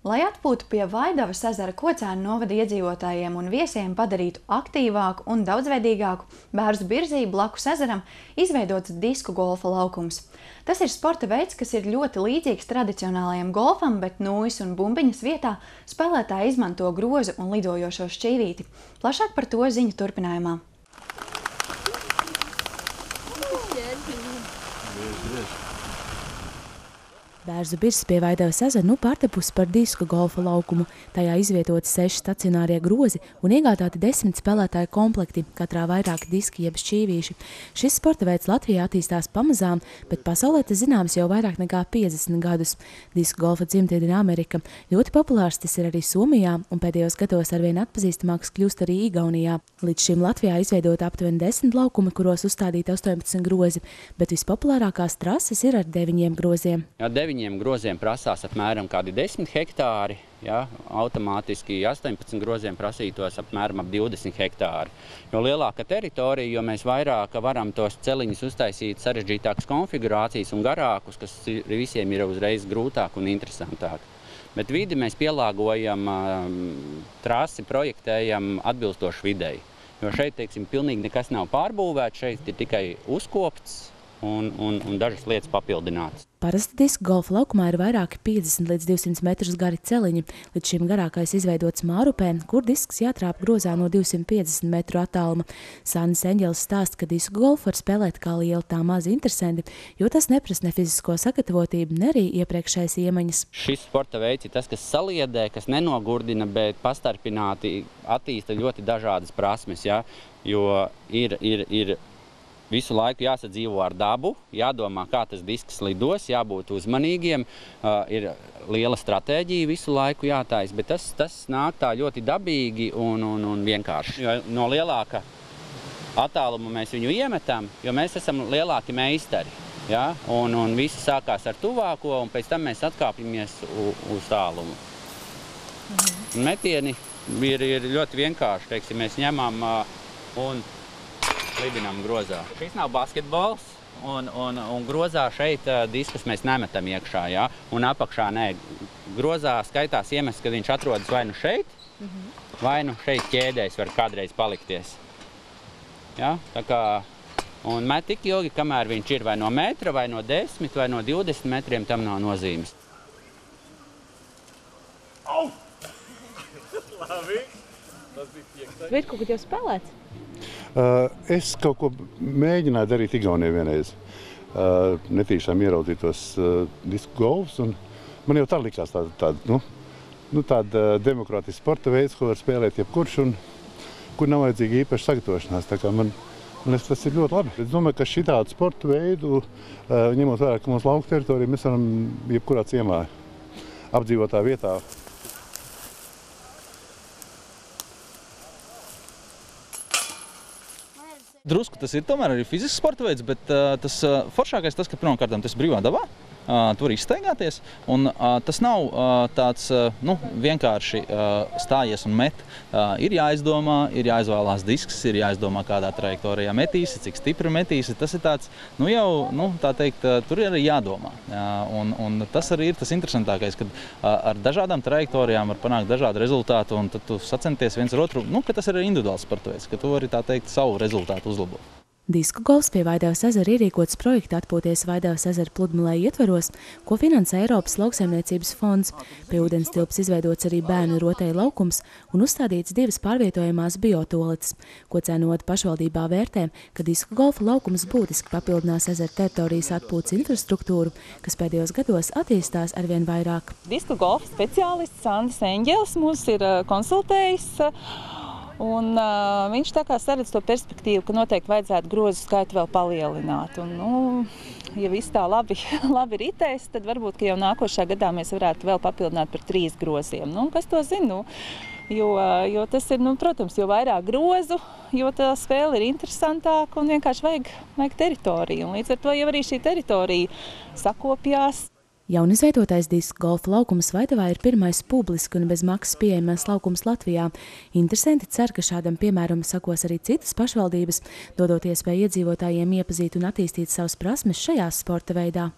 Lai atpūtu pie Vaidavas ezera Kocēnu novada iedzīvotājiem un viesiem padarītu aktīvāku un daudzveidīgāku, Bērzu Birzī blakus ezeram izveidots disku golfa laukums. Tas ir sporta veids, kas ir ļoti līdzīgs tradicionālajam golfam, bet nūjas un bumbiņas vietā spēlētāji izmanto grozu un lidojošo šķīvīti. Plašāk par to ziņu turpinājumā. Bērzu Birzs pie Vaidavas ezera pārtapusi par disku golfa laukumu. Tajā izvietoti 6 stacionārie grozi un iegādāti 10 spēlētāju komplekti, katrā vairāki diski jeb šķīvīši. Šis sporta veids Latvijā attīstās pamazām, bet pasaulē tas zināms jau vairāk nekā 50 gadus. Disku golfa dzimtene ir Amerika. Ļoti populārs tas ir arī Somijā, un pēdējos gados arvien atpazīstamāks kļūst arī Igaunijā. Līdz šim Latvijā izveidota aptuveni 10 laukumi, kuros uzstādīti 18 grozi, bet vispopulārākās trases ir ar 9 groziem. Viņiem groziem prasās apmēram kādi 10 hektāri, automātiski 18 groziem prasītos apmēram ap 20 hektāri. Jo lielāka teritorija, jo mēs vairāk varam tos celiņus uztaisīt sarežģītākas konfigurācijas un garākus, kas visiem ir uzreiz grūtāk un interesantāk. Bet vidi mēs pielāgojam, trasi projektējam atbilstoši videi. Jo šeit, teiksim, pilnīgi nekas nav pārbūvēts, šeit ir tikai uzkopts un dažas lietas papildinātas. Parasti disku golfa laukumā ir vairāki 50 līdz 200 metrus gari celiņi. Līdz šim garākais izveidots Mārupē, kur disks jātrāp grozā no 250 metru attāluma. Sandis Eņģelis stāsta, ka disku golfu var spēlēt kā lieli, tā mazi interesanti, jo tas neprasa ne fizisko sagatavotību, ne arī iepriekšējas iemaņas. Šis sporta veids ir tas, kas saliedē, kas nenogurdina, bet pastarpināti attīsta ļoti dažādas prasmes, jo ir visu laiku jāsadzīvo ar dabu, jādomā, kā tas disks lidos, jābūt uzmanīgiem, ir liela stratēģija visu laiku jātais, bet tas nāk tā ļoti dabīgi un vienkārši. Jo no lielāka attāluma mēs viņu iemetam, jo mēs esam lielāki meistari, un visi sākās ar tuvāko, un pēc tam mēs atkāpjamies uz tālumu. Metieni ir ļoti vienkārši, teiksim, mēs ņemam un lidinām grozā. Šis nav basketbols, un grozā šeit diskus mēs nemetam iekšā, un apakšā nē. Grozā skaitās iemest, ka viņš atrodas vai nu šeit, vai nu šeit ķēdēs var kādreiz palikties. Tā kā, un met tik ilgi, kamēr viņš ir vai no metra, vai no 10, vai no 20 metriem, tam nav nozīmes. Au! Labi, tas bija piektais. Vai ir kaut kad jau spēlēts? Es kaut ko mēģināju darīt Igaunijā vienreiz. Netīšām ieraudzīt tos disku golfus, un man jau tā likās tāda demokrātiska sporta veids, ko var spēlēt jebkurš, un kur nav vajadzīga īpaša sagatavošanās. Tā kā man liekas, tas ir ļoti labi. Es domāju, ka šitādu sportu veidu, ņemot vērā, ka mūsu lauku teritoriju, mēs varam jebkurā ciemā apdzīvotā vietā. Drusku tas ir tomēr arī fizisks sporta veids, bet tas foršākais tas, ka pirmkārt tas brīvā dabā, tur izstaigāties, un tas nav tāds vienkārši stājies un met. Ir jāizdomā, ir jāizvēlās disks, ir jāizdomā, kādā trajektorijā metīsi, cik stipri metīsi. Tas ir tāds, tā teikt, tur ir arī jādomā. Un tas arī ir tas interesantākais, kad ar dažādām trajektorijām var panākt dažādu rezultātu, un tad tu sacenties viens ar otru, ka tas ir arī individuāls sporta veids, ka tu vari, tā teikt, savu rezultātu uzlabot. Disku golfs pie Vaidavas ezera ierīkots projekta Atpūties Vaidavas ezera pludmalē ietveros, ko finansē Eiropas lauksaimniecības fonds. Pie ūdens tilps izveidots arī bērnu rotaļu laukums un uzstādīts 2 pārvietojamās biotoaletes. Kocēnu novada pašvaldībā vērtē, ka disku golfa laukums būtiski papildinās ezera teritorijas atpūtas infrastruktūru, kas pēdējos gados attīstās arvien vairāk. Disku golfa speciālists Sandis Eņģelis mūs ir konsultējis. Un viņš tā kā saredz to perspektīvu, ka noteikti vajadzētu grozu skaitu vēl palielināt. Un, ja viss tā labi ritēs, tad varbūt, ka jau nākošā gadā mēs varētu vēl papildināt par 3 groziem. Kas to zina? Jo tas ir, protams, jo vairāk grozu, jo tā spēle ir interesantāka un vienkārši vajag teritoriju. Un līdz ar to jau arī šī teritorija sakopjās. Jaunizveidotais disku golfa laukums Vaidavā ir pirmais publiski un bez maksas pieejamais laukums Latvijā. Interesanti cer, ka šādam piemēram sakos arī citas pašvaldības, dodot iespēju iedzīvotājiem iepazīt un attīstīt savas prasmes šajā sporta veidā.